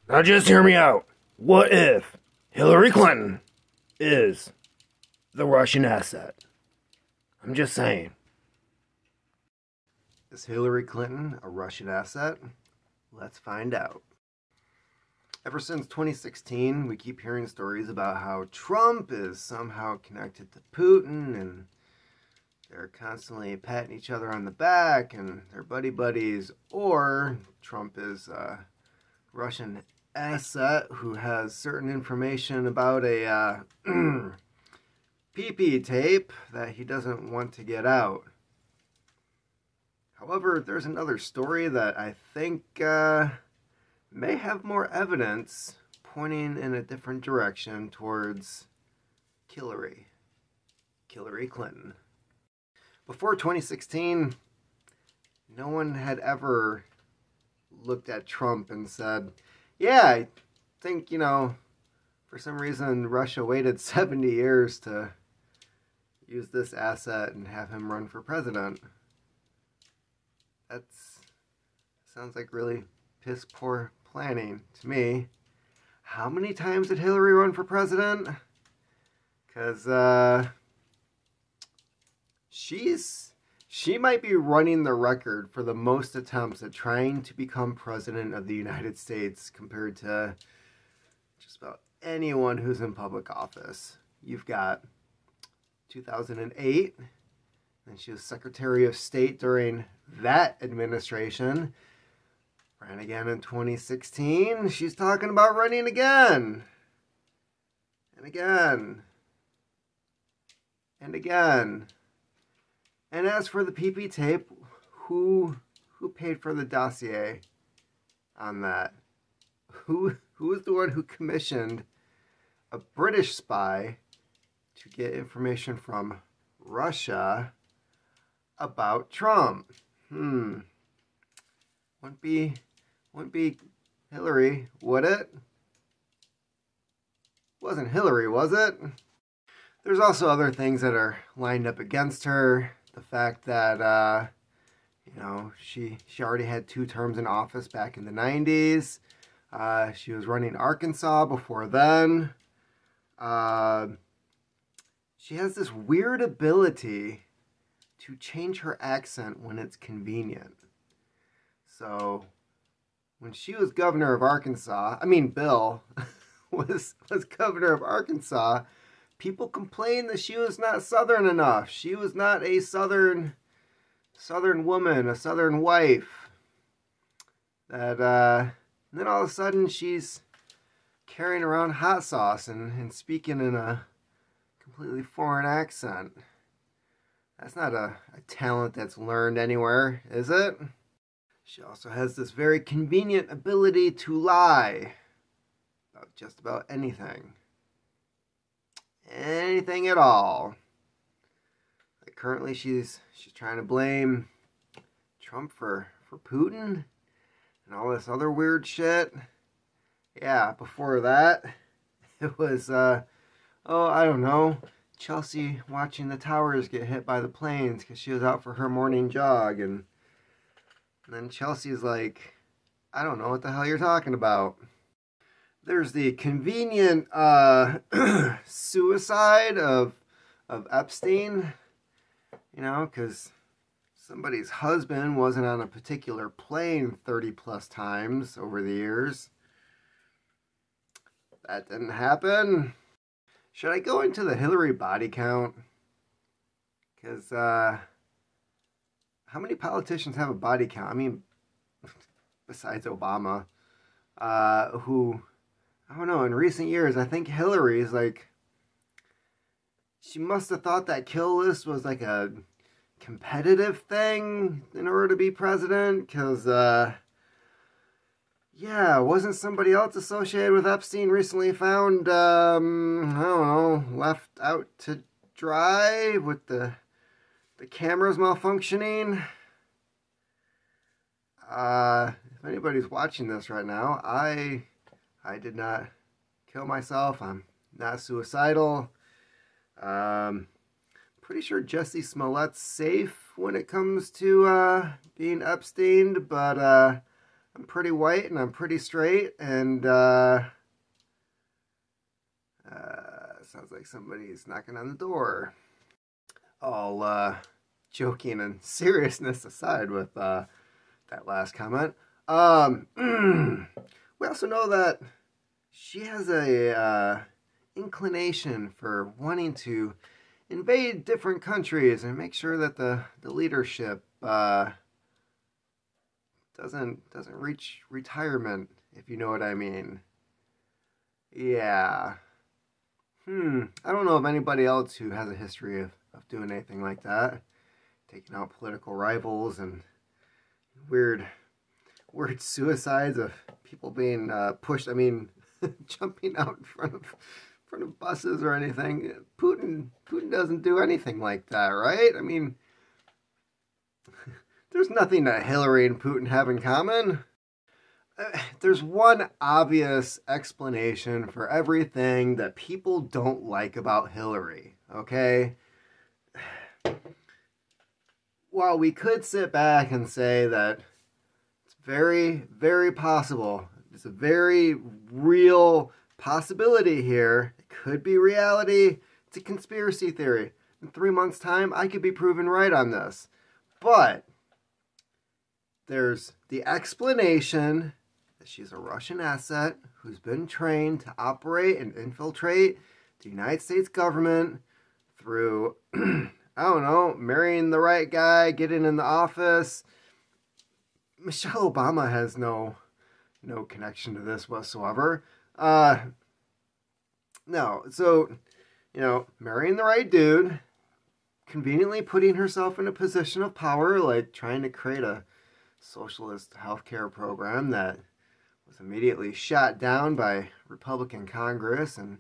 Now just hear me out. What if Hillary Clinton is the Russian asset? I'm just saying. Is Hillary Clinton a Russian asset? Let's find out. Ever since 2016, we keep hearing stories about how Trump is somehow connected to Putin, and they're constantly patting each other on the back, and they're buddies, or Trump is a Russian asset who has certain information about a PP tape that he doesn't want to get out. However, there's another story that I think may have more evidence pointing in a different direction towards Hillary Clinton. Before 2016, no one had ever looked at Trump and said, yeah, I think, for some reason Russia waited 70 years to use this asset and have him run for president. That sounds like really piss poor planning to me. How many times did Hillary run for president? Because she might be running the record for the most attempts at trying to become president of the United States compared to just about anyone who's in public office. You've got 2008, and she was Secretary of State during that administration. Ran again in 2016. She's talking about running again. And again. And again. And as for the PP tape, who paid for the dossier on that? Who was the one who commissioned a British spy to get information from Russia about Trump? Wouldn't be Hillary, would it? Wasn't Hillary, was it? There's also other things that are lined up against her. The fact that, she already had 2 terms in office back in the 90s. She was running Arkansas before then. She has this weird ability to change her accent when it's convenient. So, when she was governor of Arkansas, Bill was governor of Arkansas, people complained that she was not Southern enough. She was not a Southern woman, a Southern wife. And then all of a sudden she's carrying around hot sauce and speaking in a completely foreign accent. That's not a talent that's learned anywhere, is it? She also has this very convenient ability to lie about just about anything. Anything at all. Like currently she's trying to blame Trump for Putin and all this other weird shit. Yeah, before that it was I don't know, Chelsea watching the towers get hit by the planes because she was out for her morning jog, and then Chelsea's like, I don't know what the hell you're talking about. There's the convenient suicide of Epstein, because somebody's husband wasn't on a particular plane 30 plus times over the years. That didn't happen. Should I go into the Hillary body count? Because how many politicians have a body count? Besides Obama, who, I don't know, in recent years, I think Hillary's she must have thought that kill list was like a competitive thing in order to be president, because, yeah, wasn't somebody else associated with Epstein recently found, I don't know, left out to dry with the cameras malfunctioning? If anybody's watching this right now, I did not kill myself. I'm not suicidal. Pretty sure Jussie Smollett's safe when it comes to being Epsteined, but I'm pretty white and I'm pretty straight, and sounds like somebody's knocking on the door. All joking and seriousness aside with that last comment. We also know that she has a inclination for wanting to invade different countries and make sure that the leadership doesn't reach retirement, if you know what I mean. Yeah. I don't know of anybody else who has a history of doing anything like that. Taking out political rivals and weird suicides of people being pushed. I mean, jumping out in front of buses or anything. Putin doesn't do anything like that, right? I mean, there's nothing that Hillary and Putin have in common. There's one obvious explanation for everything that people don't like about Hillary, okay? While we could sit back and say that it's very, very possible, it's a very real possibility here, it could be reality, it's a conspiracy theory. In 3 months' time, I could be proven right on this. But there's the explanation that she's a Russian asset who's been trained to operate and infiltrate the United States government through, I don't know, marrying the right guy, getting in the office. Michelle Obama has no connection to this whatsoever. No, so, marrying the right dude, conveniently putting herself in a position of power, like trying to create a socialist healthcare program that was immediately shot down by Republican Congress, and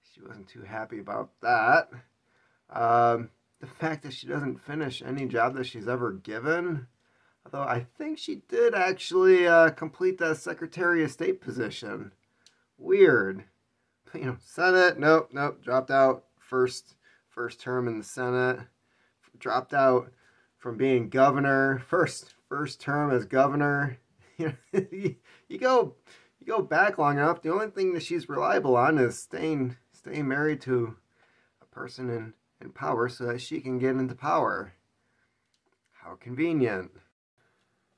she wasn't too happy about that. The fact that she doesn't finish any job that she's ever given, although I think she did actually complete that Secretary of State position. Weird. Senate, nope, dropped out. First term in the Senate. Dropped out from being governor. First term as governor. You go back long enough, the only thing that she's reliable on is staying married to a person in power so that she can get into power. How convenient.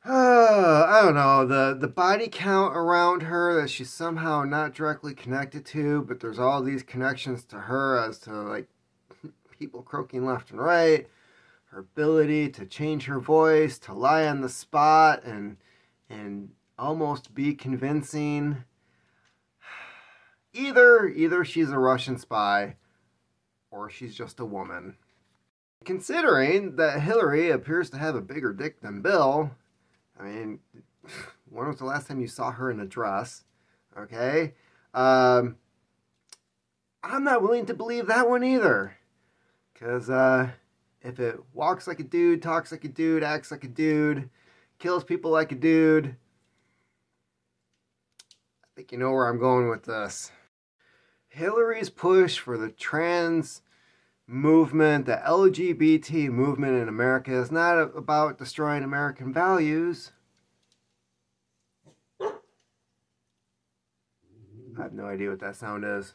I don't know, the body count around her that she's somehow not directly connected to, but there's all these connections to her as to, like, people croaking left and right, her ability to change her voice, to lie on the spot, and almost be convincing. Either she's a Russian spy, or she's just a woman. Considering that Hillary appears to have a bigger dick than Bill, I mean, when was the last time you saw her in a dress? Okay? I'm not willing to believe that one either. Because if it walks like a dude, talks like a dude, acts like a dude, kills people like a dude, I think you know where I'm going with this. Hillary's push for the trans movement, the LGBT movement in America, is not about destroying American values. I have no idea what that sound is.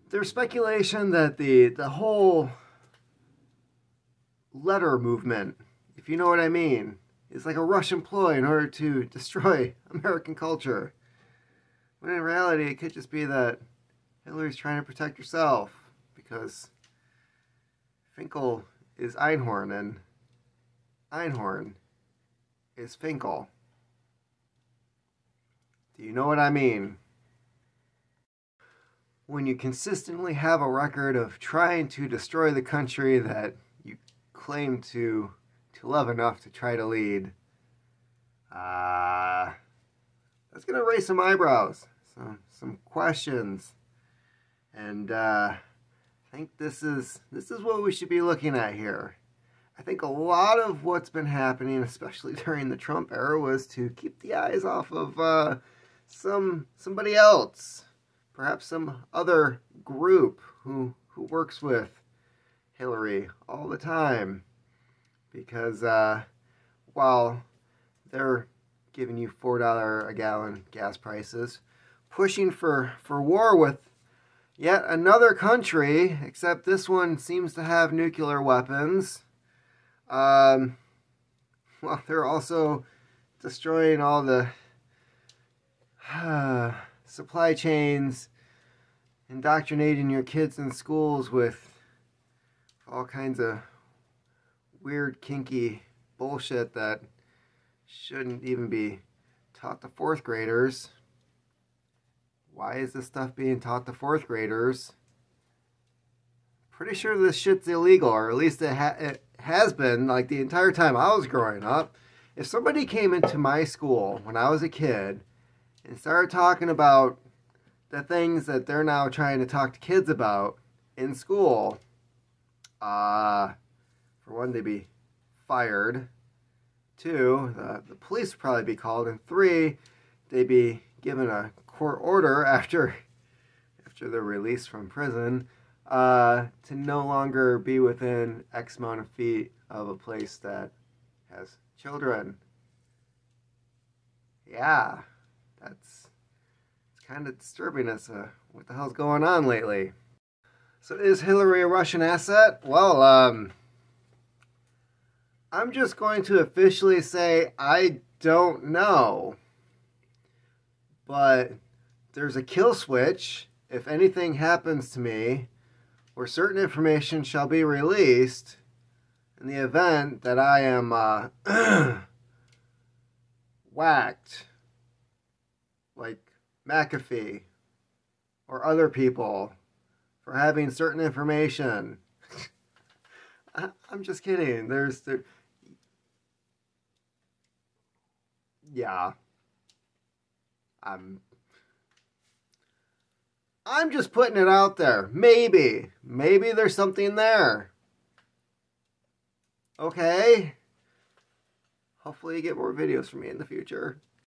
There's speculation that the whole letter movement, if you know what I mean, is like a Russian ploy in order to destroy American culture. When in reality, it could just be that Hillary's trying to protect herself, because Finkel is Einhorn and Einhorn is Finkel. Do you know what I mean? When you consistently have a record of trying to destroy the country that you claim to love enough to try to lead, that's going to raise some eyebrows, some questions, and I think this is what we should be looking at here. I think a lot of what's been happening, especially during the Trump era, was to keep the eyes off of somebody else, perhaps some other group who works with Hillary all the time, because while they're giving you $4 a gallon gas prices, pushing for war with yet another country, except this one seems to have nuclear weapons. Well, they're also destroying all the supply chains, indoctrinating your kids in schools with all kinds of weird, kinky bullshit that shouldn't even be taught to fourth graders. Why is this stuff being taught to fourth graders? Pretty sure this shit's illegal, or at least it has been like the entire time I was growing up. If somebody came into my school when I was a kid and started talking about the things that they're now trying to talk to kids about in school, for one, they'd be fired. 2, the police would probably be called. And 3, they'd be given a court order after they're released from prison to no longer be within X amount of feet of a place that has children. Yeah, it's kind of disturbing as to what the hell's going on lately. So is Hillary a Russian asset? Well, I'm just going to officially say I don't know. But there's a kill switch if anything happens to me, where certain information shall be released in the event that I am whacked, like McAfee or other people, for having certain information. I'm just kidding. Yeah. I'm just putting it out there. Maybe there's something there. Okay? Hopefully you get more videos from me in the future.